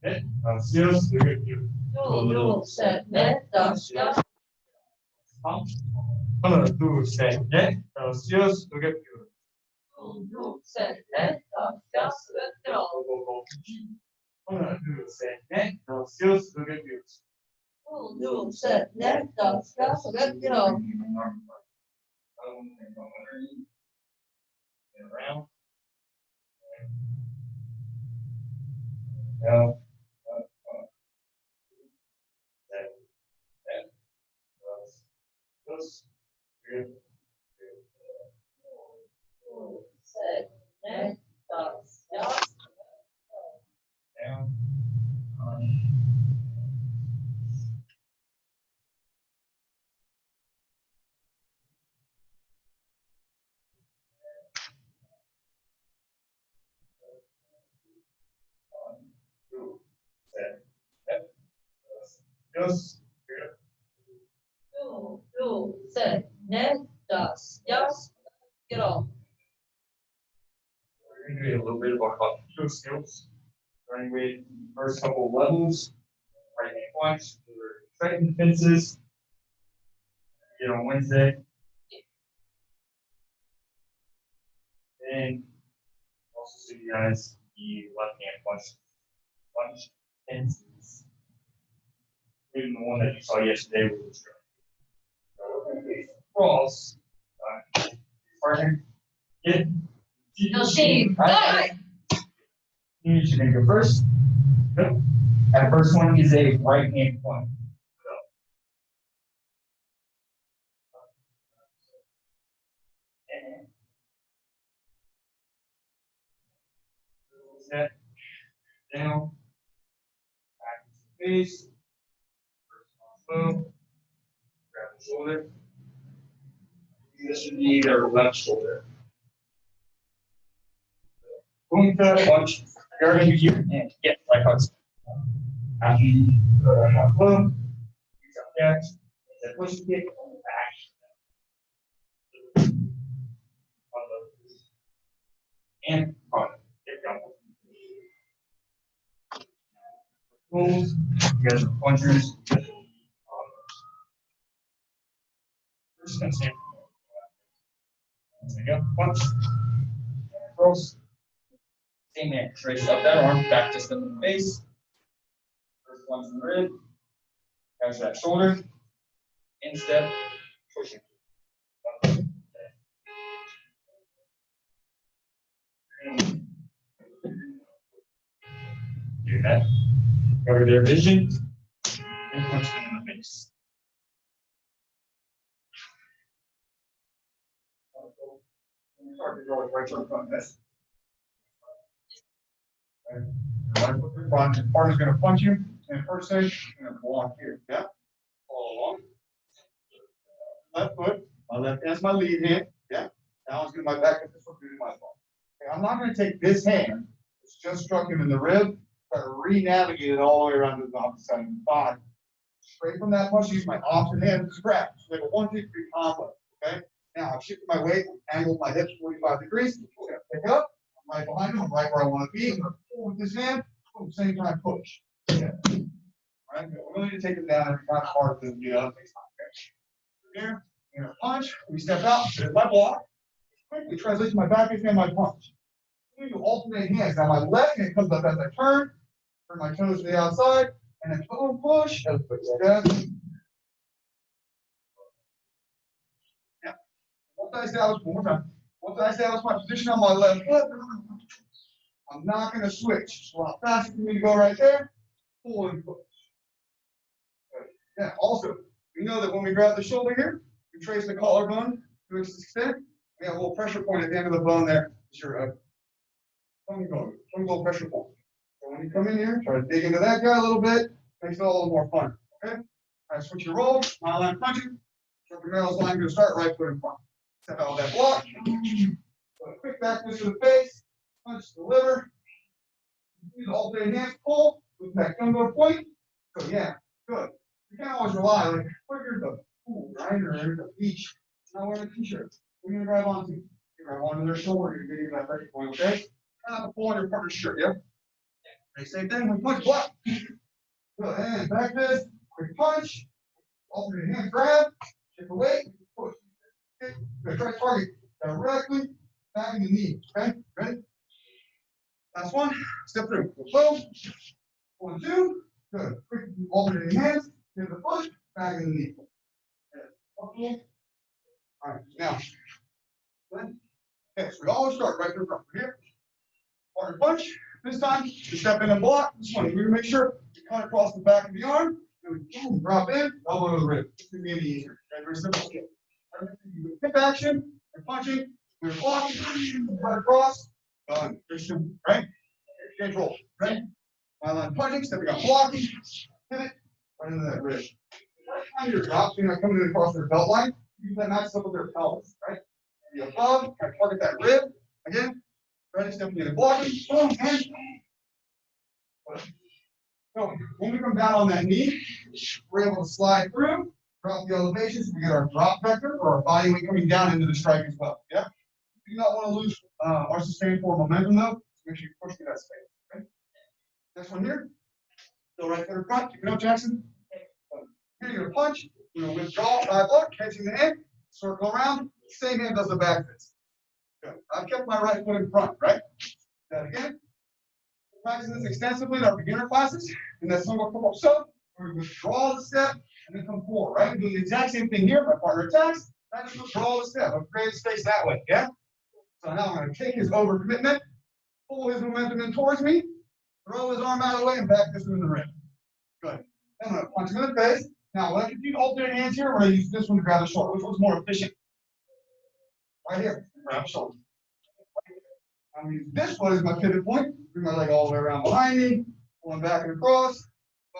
넷, 다섯, 여섯, 일곱. 둘, 셋, 넷, 다섯, 여섯. 하나, 둘, 셋, 넷, 다섯, 여섯, 일곱. 둘, 셋, 넷, 다섯, 여섯, 일곱. 하나, 둘, 셋, 넷, 다섯, 여섯, 일곱. 둘, 셋, 넷, 다섯, 여섯, 일곱. Around. Down. 둘, 셋, 넷, 다섯, 여섯. Down. Yes. 둘, 셋, 넷, 다섯, 여섯, 일곱. We're going to do a little bit of our control skills, starting with first couple of levels, right hand punch, second defenses. On Wednesday. And also see you guys the left hand punch defenses. Even the one that you saw yesterday with the strike. Cross. Partner. Get. No shame. Right. You're going to go first. Go. That first one is a right hand punch. Set. Down. Back to the face. First one, boom. Grab the shoulder. This should be their left shoulder. Boom, punch. You're going to use your hand. Yeah, like hugs. After you boom, you drop that. Then push the kick back. And on. Get down. Booms. You guys are punchers. First and second. There you go. Punch. Cross. Same man. Trace up that arm. Back just in the face. First punch in the rib. Catch that shoulder. Instep. Pushing. Do that. Cover their vision. And punch them in the face. Partner's going to punch you in first stage and then block here. Yeah? Follow along. Left foot. My left hand's my lead hand. Yeah? Now I'm going to my back at this one, do my ball. Okay, I'm not going to take this hand, it's just struck him in the rib, try to re-navigate it all the way around to the opposite side of the body. Straight from that punch, use my opposite hand to scratch. So like a 1, 2, 3 combo. Okay? Now I've shifted my weight, angled my hips 45 degrees. I'm going to pick it up. I'm right behind him. I'm right where I want to be. I'm going to pull with this hand. At the same time, push. Yeah. All right. We're going to take it down every time hard to the other face. Here, I'm going to punch. We step out. There's my block. Quickly transition my back hand, my punch. I'm going to alternate hands. Now my left hand comes up as I turn my toes to the outside, and then boom, push. As quick as that. Yeah. Once I establish one more time. Once I establish my position on my left foot, I'm not going to switch. So how fast for me to go right there? Pull and push. Yeah. Also, we know that when we grab the shoulder here, we trace the collarbone to its extent. We have a little pressure point at the end of the bone there. It's your fungal pressure point. So when you come in here, try to dig into that guy a little bit. Makes it all a little more fun. Okay? All right, switch your roll. Smile line punching. Jumping Merrill's line, going to start right foot in front. Step out with that block. Go quick back twist to the face. Punch the liver. Use alternate hands, pull. With that gungo point. So yeah, good. You can't always rely, like, what if you're at the pool, right, or you're at the beach, not wearing a t-shirt, what are you gonna grab onto? You grab onto their shoulder, you're getting that breaking point, okay? Not the pull on your partner's shirt, yeah? Okay, same thing, we punch, block. Good, and back this, quick punch, alternate hand grab, shift away, push. Okay, good, try to target directly back in the knee, okay? Ready? Last one, step through, boom, 1, 2, good, quick, alternating hands, give the push, back in the knee. Okay. All right, now, good. Okay, so we always start right through front, here. Partner punch, this time, you step in and block, this one, we're gonna make sure you cut across the back of the arm, and we boom, drop in, elbow to the rib. This is gonna be any easier, okay, very simple skill. Hip action, and punching, we're blocking, cut across, done, very simple, right? Control, right? Line punching, stepping up, blocking, pivot, right into that rib. Right your drop, so you're not coming in across their belt line, use that match up with their pelvis, right? Be above, kind of target that rib, again, ready, stepping in and blocking, boom, and so when we come down on that knee, we're able to slide through, drop the elevation, so we get our drop vector or our body weight coming down into the strike as well. Yeah. We do not want to lose our sustained forward momentum though. So make sure you push through that space. Okay. Next one here. Still right foot in front. Keep it up, Jackson. Here you're gonna punch. You're gonna withdraw, dive up, catching the hand, circle around. Same hand does the back fist. Good. I've kept my right foot in front, right? That again. Practice this extensively in our beginner classes, and that's single come up so we withdraw the step and then come forward, right? We do the exact same thing here. My partner attacks, I just withdraw the step. I'm creating space that way, yeah? So now I'm going to take his overcommitment, pull his momentum in towards me, throw his arm out of the way, and back this one in the rib. Good. Then I'm going to punch him in the face. Now, when I can do alternate hands here, we're going to use this one to grab the shoulder. Which one's more efficient? Right here, grab the shoulder. I'm going to use this one as my pivot point. Bring my leg all the way around behind me, pulling back and across.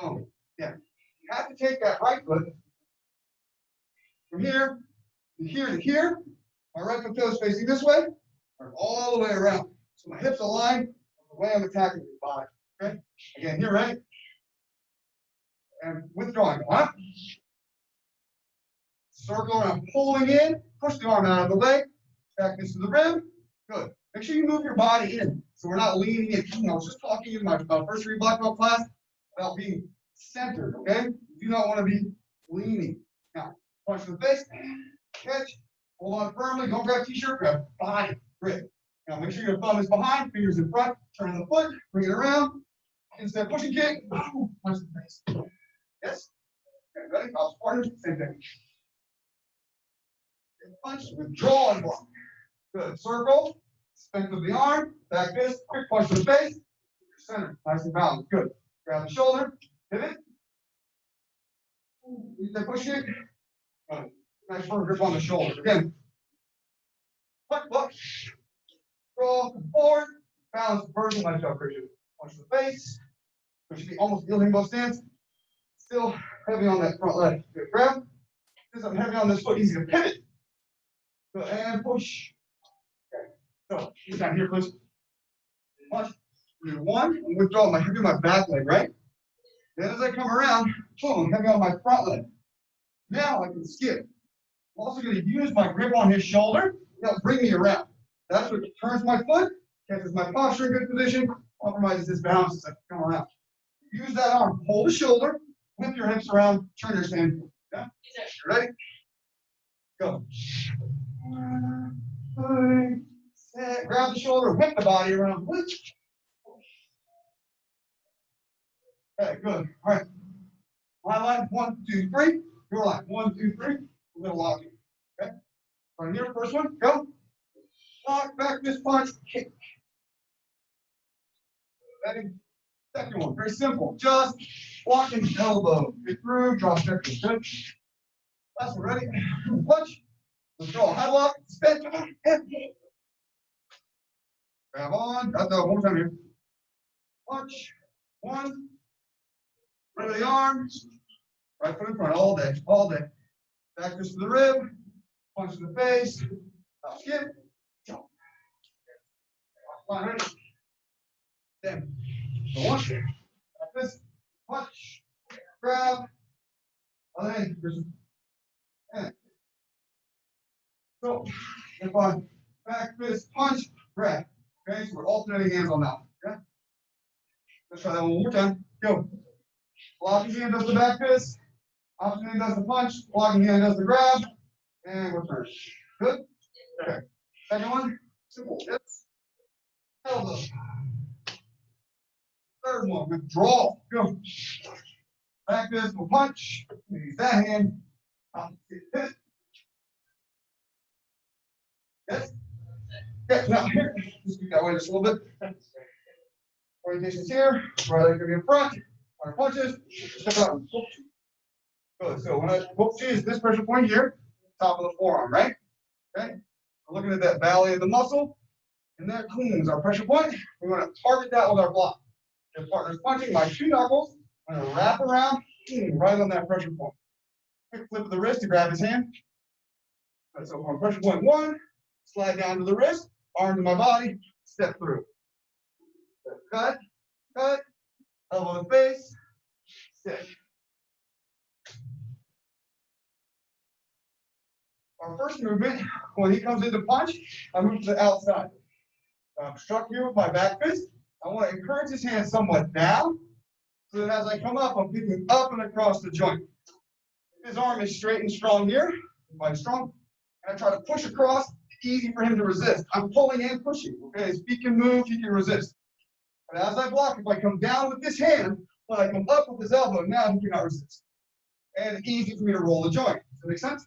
Boom. Yeah. You have to take that right foot from here to here to here. My right foot toes facing this way, or all the way around. So my hips align with the way I'm attacking the body. Okay? Again, here, right? And withdrawing. Huh? Circle around, pulling in, push the arm out of the way, back this to the rib. Good. Make sure you move your body in. So we're not leaning in. I was just talking in my first degree black belt class about being centered, okay? You do not want to be leaning. Now, punch to the face, catch, hold on firmly, don't grab t-shirt, grab behind, grip. Now make sure your thumb is behind, fingers in front, turn the foot, bring it around. Instead of pushing kick, punch the face. Yes? Okay, ready? I'll partners, same thing. Punch, withdraw and block. Good. Circle, strength of the arm, back fist, quick punch to the face, center, nice and balanced. Good. Grab the shoulder, pivot. Use that push kick. Nice firm grip on the shoulder. Again. Punch, draw, come forward, balance the vertical, nice job, Christian. Punch to the face. Which should be almost limbo stance. Still heavy on that front leg. Good. Grab. Since I'm heavy on this foot, easy to pivot. Good. And push. Okay. So, this down here, please. Punch. Do one, and withdraw my heavy on my back leg, right? Then as I come around, boom, heavy on my front leg. Now I can skip. I'm also going to use my grip on his shoulder. That'll bring me around. That's what turns my foot, catches my posture in good position, compromises his balance as I come around. Use that arm, hold the shoulder, whip your hips around, turn your stand. Yeah? You ready? Go. Grab the shoulder, whip the body around. Whip. Okay, good. All right. My line, 1, 2, 3. Your line, 1, 2, 3. We're going to lock you. Okay? Right here, first one, go. Lock, back, fist punch, kick. Ready? Second one, very simple. Just blocking elbow. Get through, drop check. Good. Last one, ready? Punch. Withdraw. High lock. Spin. Grab on. Got that one more time here. Punch. One. Rid of the arms. Right foot in front all day. All day. Back fist to the rib. Punch to the face. Skip. Jump. Line ready. Then. So one. This. Punch. Grab. Other hand, and so if I back fist punch, grab. Okay, so we're alternating hands on that one. Okay, let's try that one more time. Go. Blocking hand does the back fist. Opposite hand does the punch. Blocking hand does the grab. And return. Good. Okay. Second one. Simple. Hips. Elbow. Third one. Withdraw. Go. Back fist will punch. Use that hand. Opposite hip. Yes. Okay. Now here. Just keep that way just a little bit. Orientation's here. Right leg gonna be in front. Our punches. Step out and hook. Good. So when I hook is this pressure point here, top of the forearm, right? Okay. We're looking at that valley of the muscle, and that is our pressure point. We want to target that with our block. If partner's punching, my two knuckles, I'm going to wrap around, right on that pressure point. Quick flip of the wrist to grab his hand. Right, so on pressure point one, slide down to the wrist, arm to my body, step through. Cut, cut, elbow to face, step. Our first movement, when he comes in to punch, I move to the outside. I'm struck here with my back fist. I want to encourage his hand somewhat down, so that as I come up, I'm picking up and across the joint. If his arm is straight and strong here, quite strong, and I try to push across, it's easy for him to resist. I'm pulling and pushing, okay? His feet can move, he can resist. But as I block, if I come down with this hand, when I come up with his elbow, now he cannot resist. And it's easy for me to roll the joint. Does that make sense?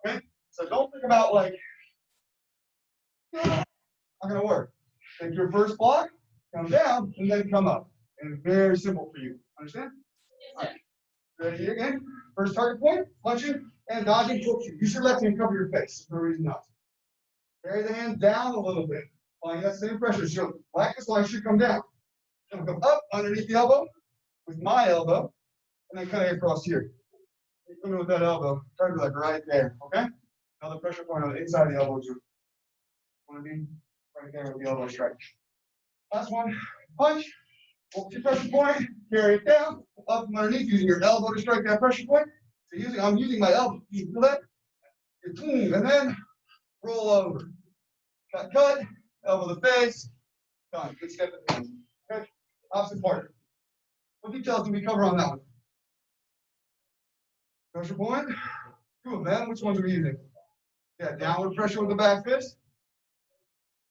Okay? So don't think about like, not gonna work. Take your first block, come down, and then come up. And it's very simple for you. Understand? All right. Ready again? First target point, punching, and dodging, hook you. Use your left hand, cover your face. No reason not to. Carry the hand down a little bit. Applying that same pressure. So like this line should come down. I'm gonna come up underneath the elbow with my elbow, and then cutting across here. Come in with that elbow, try to be like right there, okay? Another pressure point on the inside of the elbow too. Want to be right there with the elbow strike. Last one, punch. Hold your pressure point, carry it down, up from underneath, using your elbow to strike that pressure point. So I'm using my elbow. You feel that? And then roll over. Cut, cut, elbow to face. Done. Good step at the end. Okay. Opposite partner. What details do we cover on that one? Pressure point. Two of them. Which ones are we using? Yeah, downward pressure with the back fist.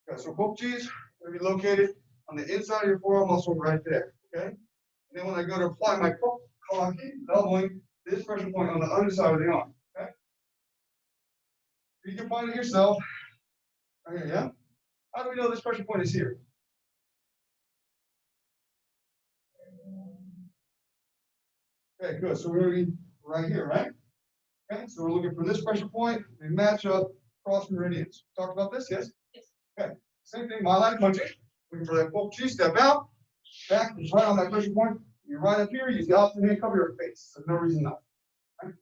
Okay, so both G's are going to be located on the inside of your forearm muscle right there. Okay? And then when I go to apply my collar key, elbowing this pressure point on the underside of the arm. Okay? You can find it yourself. Right here, yeah? How do we know this pressure point is here? Okay, good. So we're going to be right here, right? Okay, so we're looking for this pressure point. We match up cross meridians. Talked about this, yes? Yes. Okay, same thing, my line punching. Looking for that both G, step out. Back is right on that pressure point. You're right up here, use the opposite hand, cover your face. There's no reason not. Okay?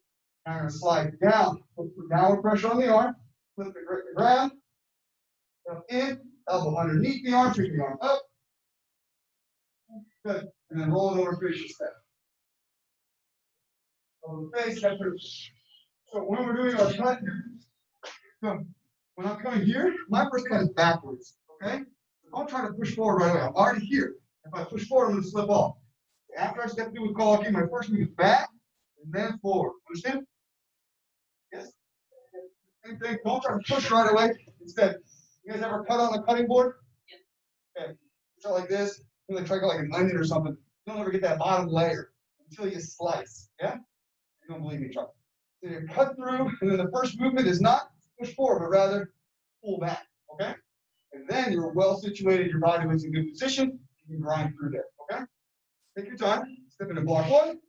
Now I'm going to slide down, put downward pressure on the arm, flip the ground, in, elbow underneath the arm, take the arm up. Good. And then roll it over, finish the step. Over the face, step through. So when we're doing our cut, so when I'm coming here, my first cut is backwards, okay? Don't try to push forward right away. I'm already here. If I push forward, I'm going to slip off. After I step through with collar key, my first move is back and then forward. Understand? Yes? Same thing. Don't try to push right away. Instead, you guys ever cut on a cutting board? Yeah. Okay. So like this, you like try to go like an onion or something. You'll never get that bottom layer until you slice. Yeah? You don't believe me, try. So you cut through, and then the first movement is not push forward, but rather pull back. Okay? And then you're well situated, your body was in good position, you can grind through there. Okay? Take your time, step into block one,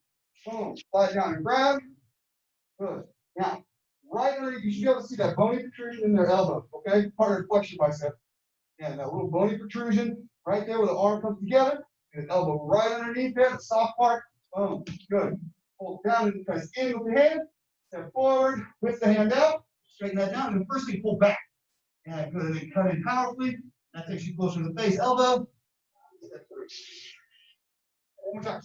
boom, slide down and grab. Good. Now, right underneath, you should be able to see that bony protrusion in their elbow. Okay? Part of the flexion bicep. Yeah, that little bony protrusion right there where the arm comes together, and the elbow right underneath there, the soft part. Boom. Good. Hold down and press in with the hand. Step forward, lift the hand out, straighten that down, and the first thing, pull back. Yeah, good. And then cut in powerfully. That takes you closer to the face, elbow. Step through. One more time.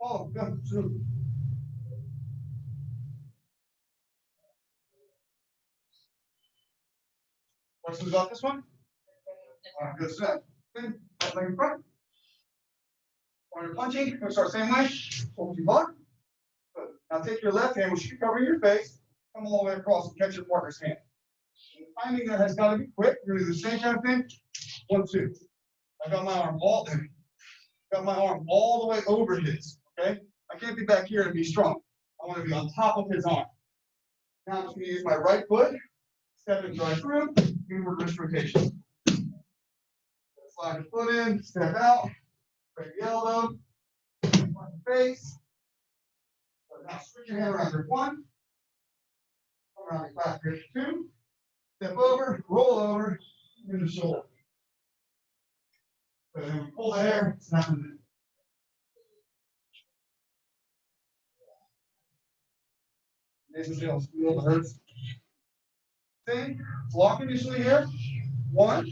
Follow, go, through. Questions about this one? Good set. Good. Leg in front. When you're punching, you'll start same way. Hold your butt. Good. Now take your left hand, which should cover your face. Come all the way across and catch your partner's hand. And the timing there has got to be quick. You're going to do the same kind of thing. 1, 2. I got my arm all the way over his. Okay? I can't be back here and be strong. I want to be on top of his arm. Now I'm just going to use my right foot, step and drive through, inward wrist rotation. Slide the foot in, step out, break the elbow, front the face. So now switch your hand around grip 1, come around the clap grip 2, step over, roll over, in the shoulder. So then we pull the hair, snap it in. This feels a little hurts. Same, block initially here. 1,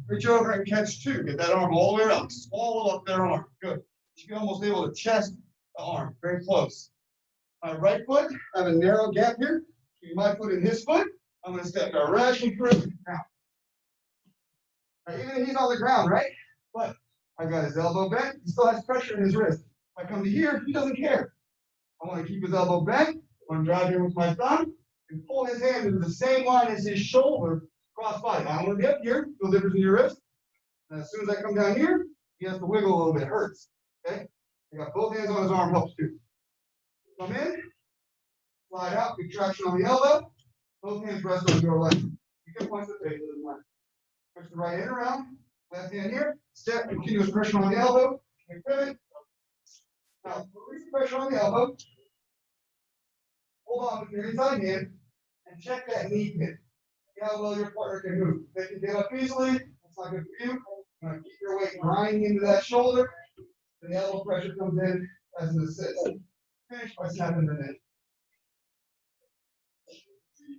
reach over and catch 2. Get that arm all the way up. Swallow up their arm. Good. You should be almost able to chest the arm. Very close. My right foot, I have a narrow gap here. Between my foot and his foot. I'm going to step directly through. Now, even if he's on the ground, right? But I got his elbow bent. He still has pressure in his wrist. If I come to here, he doesn't care. I want to keep his elbow bent. I want to drive in with my thumb and pull his hand into the same line as his shoulder, cross body. I want to be up here, no difference in your wrist. And as soon as I come down here, he has to wiggle a little bit. It hurts. Okay? I got both hands on his arm, helps too. Come in, slide out, big traction on the elbow. Both hands rest on your leg. You can punch the face, doesn't matter. Push the right hand around, left hand here, step, continuous pressure on the elbow, and pivot. Now, release the pressure on the elbow. Hold on with your inside hand and check that knee pin. See how well your partner can move. They can get up easily. That's not good for you. You're going to keep your weight grinding into that shoulder. And the elbow pressure comes in as an assist. Finish by snapping the neck.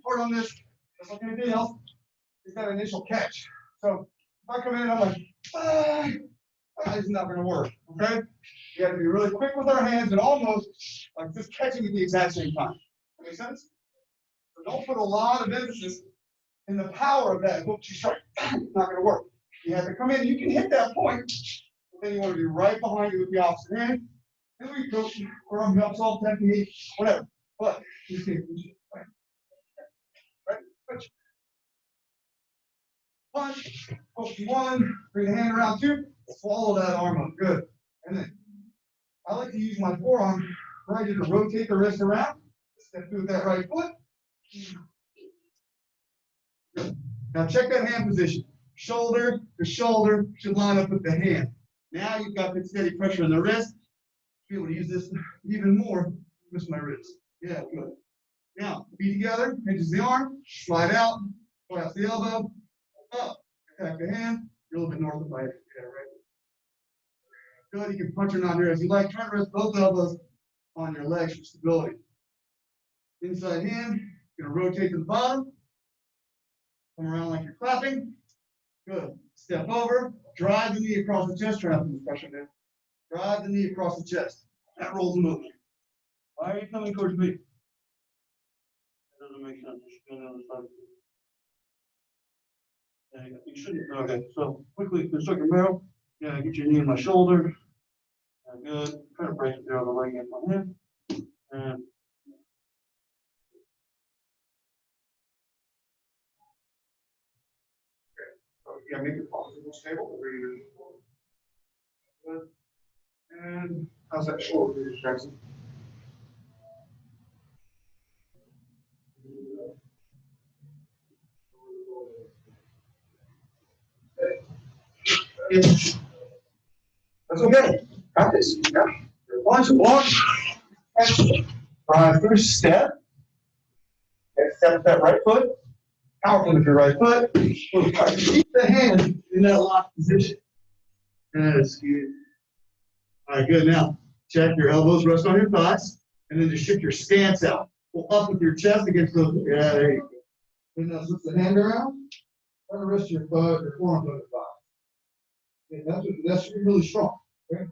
Part on this, just like anything else, is that initial catch. So if I come in and I'm like, it's not going to work. Okay? You have to be really quick with our hands and almost like just catching at the exact same time. That make sense? So don't put a lot of emphasis in the power of that hook you strike. It's not going to work. You have to come in. You can hit that point, but then you want to be right behind you with the opposite hand. And we go or I'm solve technique, whatever. But you can right? Switch. Punch, hook 1, bring the hand around 2, swallow that arm up. Good. And then I like to use my forearm right to rotate the wrist around. Step through with that right foot. Good. Now check that hand position. Shoulder to shoulder should line up with the hand. Now you've got good steady pressure in the wrist. Be able to use this even more with my wrist. Yeah, good. Now, feet together, hinges the arm, slide out, collapse the elbow, up, attack the hand, you're a little bit north of my head. Yeah, right. Good, you can punch or not here as you like. Try to rest both elbows on your legs for stability. Inside hand, you're going to rotate to the bottom, come around like you're clapping. Good. Step over, drive the knee across the chest, try to put pressure there. Drive the knee across the chest. That rolls the movement. Why are you coming towards me? That doesn't make sense. You should go down the side. Yeah, you shouldn't. Okay, so quickly construct your barrel. Yeah, get your knee in my shoulder. Good. Try to brace it there on the leg against my head. And yeah, make it possible stable. Good. And how's that shoulder, Jackson? That's okay. Practice. Yeah. Punch, walk. First step. Step with that right foot. Powerful with your right foot. Keep the hand in that locked position. That's good. All right, good. Now, check your elbows rest on your thighs, and then just shift your stance out. Pull up with your chest against the. Yeah, there you go. And now switch the hand around. Try to rest your butt, your forearm on the thigh. Okay, that's really strong. Okay.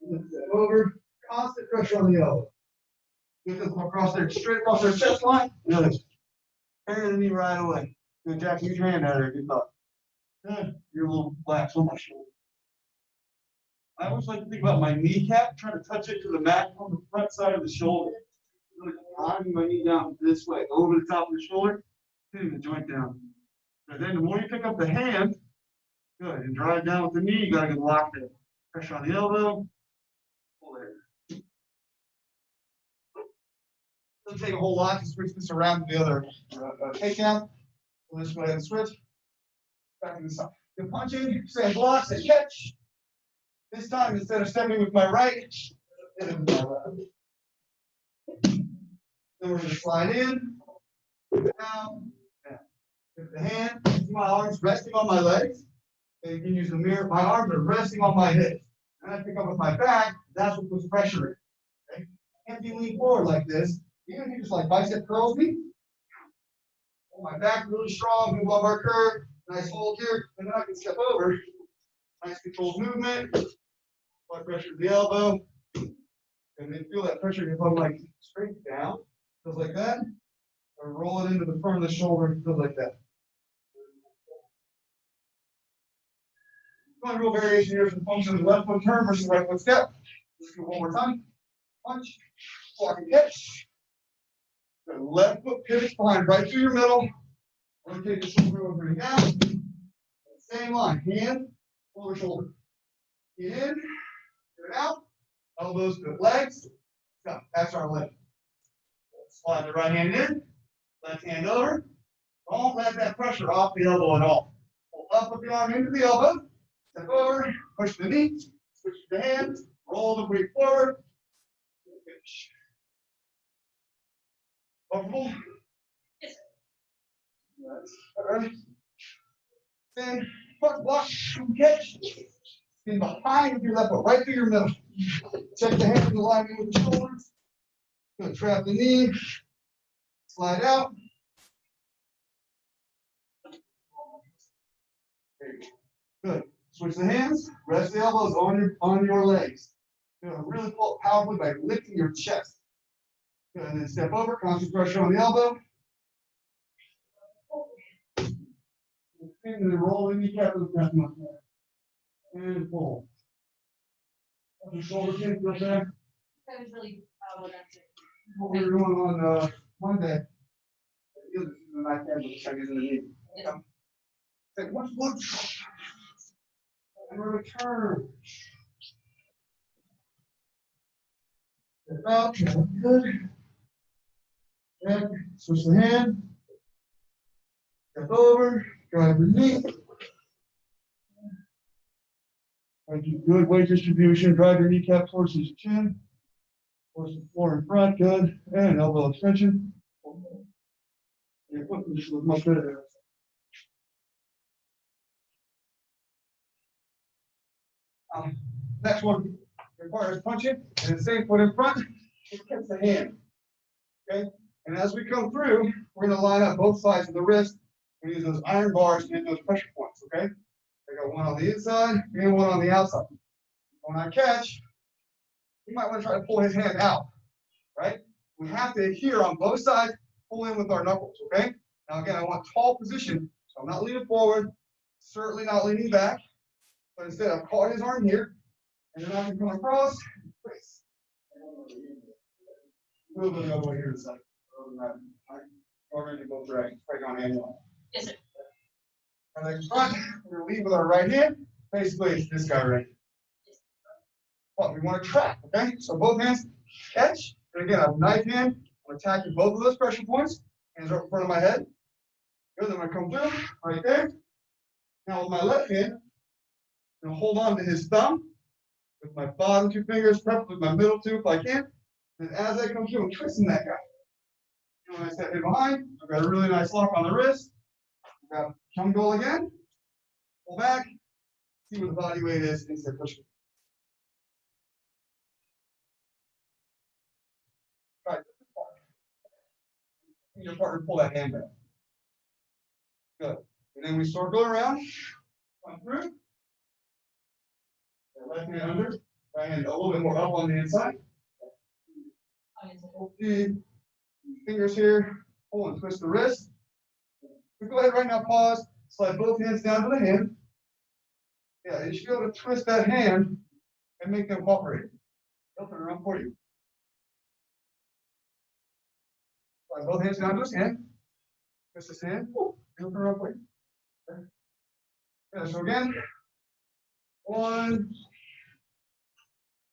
Lift that over. constant pressure on the elbow. Get them across their, straight across their chest line. Good. Carry the knee right away. Good, Jack. Use your hand out there. Good thought. Good. You're a little lax on my shoulder. I always like to think about my kneecap, trying to touch it to the mat on the front side of the shoulder. Really driving my knee down this way, over the top of the shoulder, hitting the joint down. And then the more you pick up the hand, good, and drive down with the knee, you gotta get locked in. Pressure on the elbow. Pull it. Doesn't take a whole lot to switch this around to the other takedown. So let's go ahead and switch. Back to the side. Good punching, same block, same catch. This time, instead of stepping with my right, then we're going to slide in, down, with the hand, my arms resting on my legs. And you can use the mirror. My arms are resting on my hips. And I pick up with my back, that's what puts pressure in. Okay? If you lean forward like this, even if you just like bicep curls me, hold my back really strong, move lumbar curve, nice hold here, and then I can step over. Nice controlled movement. Apply pressure to the elbow. And then feel that pressure come like straight down. Feels like that. Or roll it into the front of the shoulder. Feels like that. One real variation here is the function of the left foot turn versus right foot step. Let's do it one more time. Punch, block and catch. The left foot pivots behind right through your middle. Rotate the shoulder over and down. Same line. Hand over shoulder. Get in, get it out. Elbows to the legs. Go. That's our leg. Slide the right hand in. Left hand over. Don't let that pressure off the elbow at all. Pull up with the arm into the elbow. Step over, push the knee, switch the hand, roll the weight forward. Finish. Comfortable? Yes, Yes. All right. Then front block, catch. Spin behind with your left foot, right through your middle. Check the hands in alignment with the shoulders. Good. Trap the knee. Slide out. There you go. Good. Switch the hands, rest the elbows on your legs. You're going to really pull it powerfully by lifting your chest. Good. And then step over, constant pressure on the elbow. And then roll the kneecap to the front. And pull. Your shoulder pin right there. that was really, what I'm saying. What we were doing on Monday. The night there, but check it in the knee. Yes. Take one look. And return. Step out, good. And switch the hand. Step over, drive the knee. Thank you. Good weight distribution. Drive your kneecap towards his chin. Towards the floor in front. Good. And elbow extension. Your foot position looks much better there. Next one requires punching, and the same foot in front, it gets the hand. Okay? And as we come through, we're going to line up both sides of the wrist and use those iron bars to hit those pressure points. Okay? I got one on the inside and one on the outside. When I catch, you might want to try to pull his hand out. Right? We have to adhere on both sides, pull in with our knuckles. Okay? Now again, I want tall position, so I'm not leaning forward, certainly not leaning back. But instead, I've caught his arm here, and then I can come across, twist. Move it over here to the side. We're going to go drag, right on hand. Yes, sir. And then front, we're going to lead with our right hand. Basically, it's this guy right here. Well, we want to track, okay? So both hands catch. And again, I have a knife hand. I'm attacking both of those pressure points. Hands right in front of my head. Good, then I come through, right there. Now with my left hand, I'm going to hold on to his thumb with my bottom two fingers, preferably with my middle two if I can. And as I come through, I'm twisting that guy. And when I step in behind, I've got a really nice lock on the wrist. I've got come goal again. Pull back. See where the body weight is instead of pushing. Try to your partner pull that hand back. Good. And then we circle around. Come through. Left hand under, right hand a little bit more up on the inside. The fingers here, pull and twist the wrist. So go ahead right now, pause, slide both hands down to the hand. Yeah, you should be able to twist that hand and make them cooperate. They'll turn around for you. Slide both hands down to his hand. Twist his hand. He'll turn around for you. Okay. Yeah, so again, 1,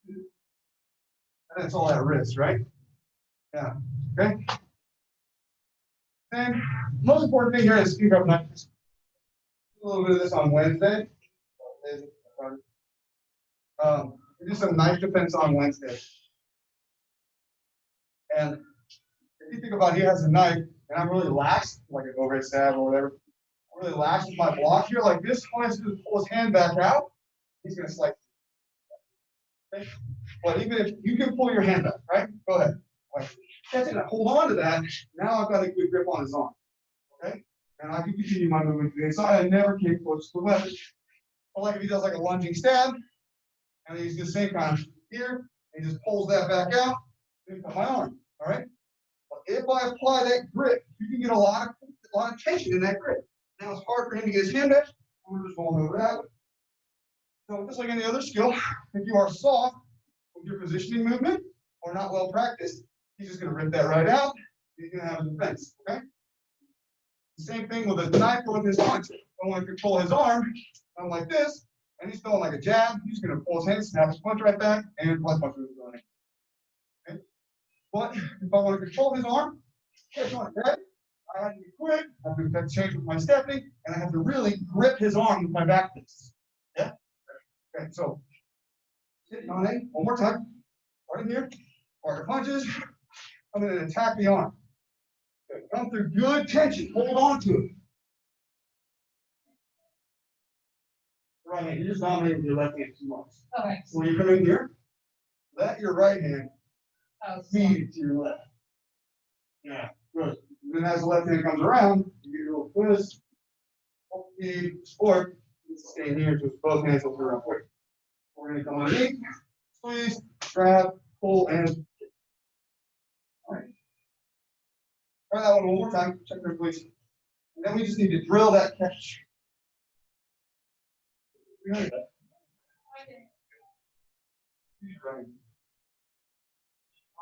2, and that's all that wrist, right? Yeah. Okay. And most important thing here is speak up knife. A little bit of this on Wednesday. We do some knife defense on Wednesday. And if you think about he has a knife, and I'm really lax, like an overhead stab or whatever. I'm really lax with my block here, like this. When I just pull his hand back out, he's gonna slice. Okay? But even if you can pull your hand back, right? Go ahead. Like, catch it, hold on to that. Now I've got a good grip on his arm. Okay? And I can continue my movement today. So I never came close to the weapon. But like if he does like a lunging stab, and he's the same kind of here, and he just pulls that back out, and cut my arm. All right? But if I apply that grip, you can get a lot of tension in that grip. Now it's hard for him to get his hand back. We're just going over that way. So just like any other skill, if you are soft with your positioning movement or not well practiced, he's just going to rip that right out. He's going to have a defense. Okay. The same thing with a knife or with his punch. I want to control his arm, I'm like this, and he's throwing like a jab. He's going to pull his hand, snap his punch right back, and plus punch is going in. Okay. But if I want to control his arm, catch on his head, I have to be quick. I have to effect change with my stepping, and I have to really grip his arm with my back fist. Yeah. Okay. So sitting on it one more time. Right here. Partner punches. I'm going to attack the arm. Okay. Come through good tension. Hold on to it. Right hand. You're just dominating your left hand too much. Okay. So when you come in here, let your right hand feed it to your left. Yeah. Good. And then as the left hand comes around, you get your little twist, or you can stay here, just both hands will turn around quick. We're going to come underneath, squeeze, grab, pull, and kick. All right. Try that one more time. Check there, please. And then we just need to drill that catch. Right.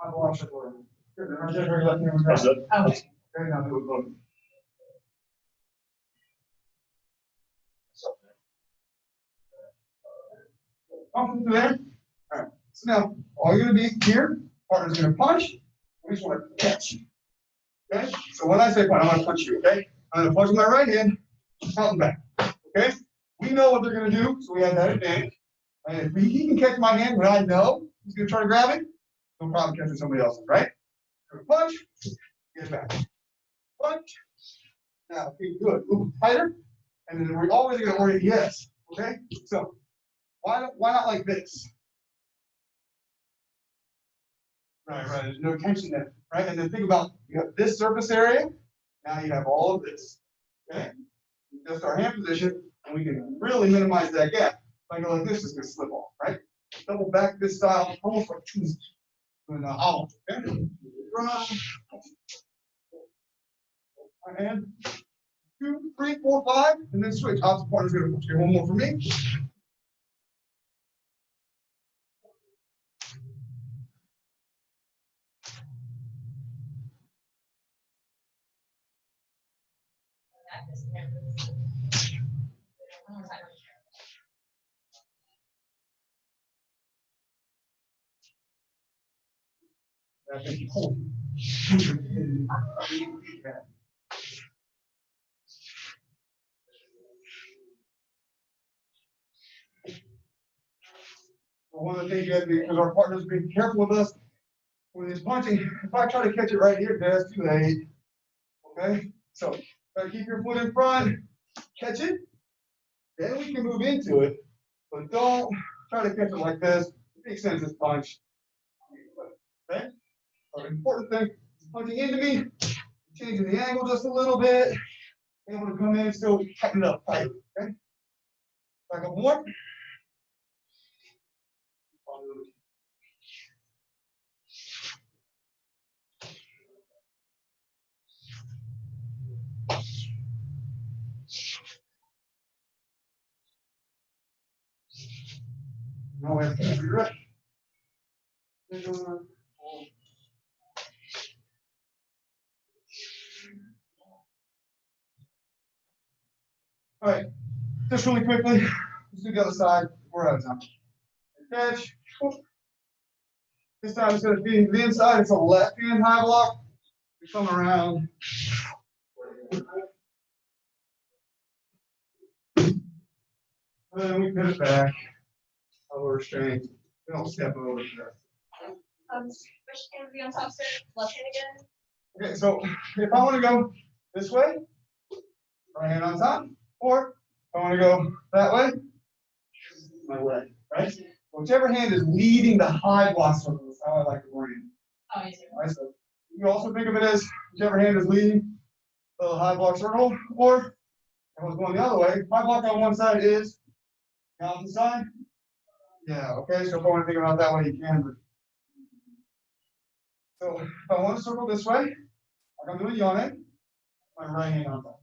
I'll watch it for you. Good. Then right there, left hand. That's it. Okay. Okay, now do it both. Comfortable there? All right. So now, all you're going to be here, partner's going to punch. We just want to catch. Okay? So when I say punch, I'm going to punch you. Okay? I'm going to punch with my right hand, out and back. Okay? We know what they're going to do, so we have that advantage. And if he can catch my hand when I know he's going to try to grab it, no problem catching somebody else's, right? Punch, get it back. Punch. Now, okay, good. Move tighter. And then we're always going to orient yes. Okay? So why not like this? Right. There's no tension there. Right? And then think about you have this surface area. Now you have all of this. Okay? Just our hand position, and we can really minimize that gap. If I go like this, it's going to slip off, right? Double back this style, almost like choose. Okay? And 2, 3, 4, 5, and then switch. Opposite partner's going to push. Okay, one more for me. One of the things you have to be, because our partners be careful with us when he's punching. If I try to catch it right here, that's too late. Okay? So try to keep your foot in front, catch it, then we can move into it. But don't try to catch it like this. It makes sense, this punch. Okay? So the important thing is punching into me, changing the angle just a little bit, able to come in and still tighten it up tight. Okay? Back up more. No way. You're right. All right, just really quickly, let's do the other side. We're out of time. Catch. This time instead of being the inside, it's a left hand high block. We come around. And then we put it back. Over strength. We don't step over there. Which hand be on top, sir? Left hand again? Okay, so if I want to go this way, right hand on top, or if I want to go that way, my leg, right? Whichever hand is leading the high block circle is how I like to orient. Oh, yes, sir. Right, so you can also think of it as whichever hand is leading the high block circle, or if I was going the other way, high block on one side is the opposite side. Yeah, okay, so if I want to think about it that way, you can. But so if I want to circle this way, like I'm doing yawning, my right hand on top.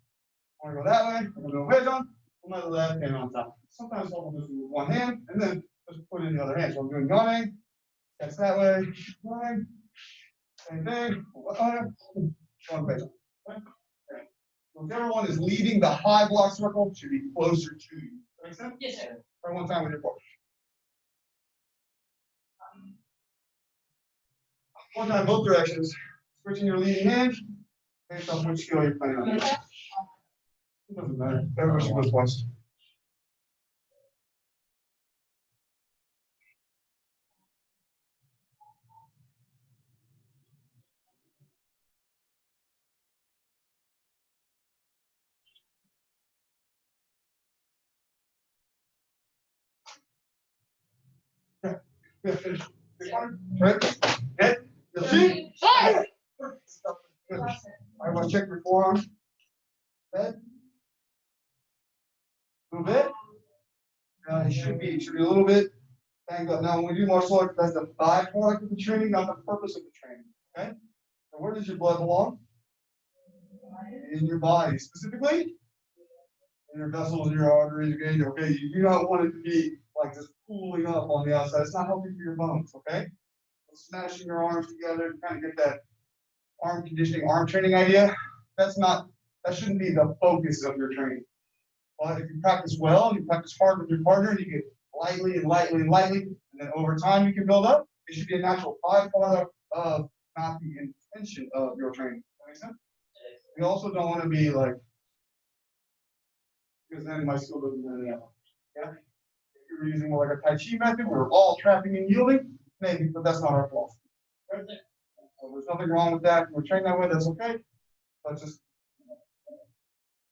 I want to go that way, I'm going to go wedge on, put my left hand on top. Sometimes I'll just do with one hand and then just put it in the other hand. So I'm doing yawning, that's that way, yawning, same thing, one wedge on. Okay. Whichever one is leading the high block circle should be closer to you. That make sense? Yes, sir. Try one time with your foot. One time, both directions. Switching your leading hand based on which skill you're planning on. It doesn't matter. Everybody should go twice. Yeah. Yeah. Finish. This one. Right. Head. You'll see. Good. I want to check your forearm. Head. A little bit. It should be a little bit banged up. Now, when we do martial arts, that's the byproduct of the training, not the purpose of the training. Okay? So where does your blood belong? In your body, specifically in your vessels, your arteries. Okay, you do not want it to be like just pooling up on the outside. It's not healthy for your bones. Okay, so smashing your arms together to kind of get that arm conditioning, arm training idea. That shouldn't be the focus of your training. But if you practice well and you practice hard with your partner, and you get lightly and lightly and lightly, and then over time you can build up. It should be a natural byproduct of not the intention of your training. That makes sense? We also don't want to be like, because then my skill doesn't really out. Yeah. If you're using more like a Tai Chi method, we're all trapping and yielding, maybe, but that's not our fault. Okay? So there's nothing wrong with that. We're trained that way, that's okay. But just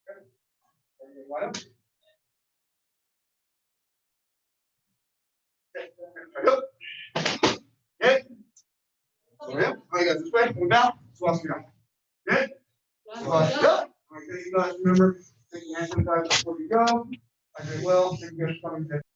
okay. Why not? Okay. So yeah, I got this way, move down, swap it on. Okay? Okay, you guys remember taking hand sanitizer before you go. I did well, take good coming.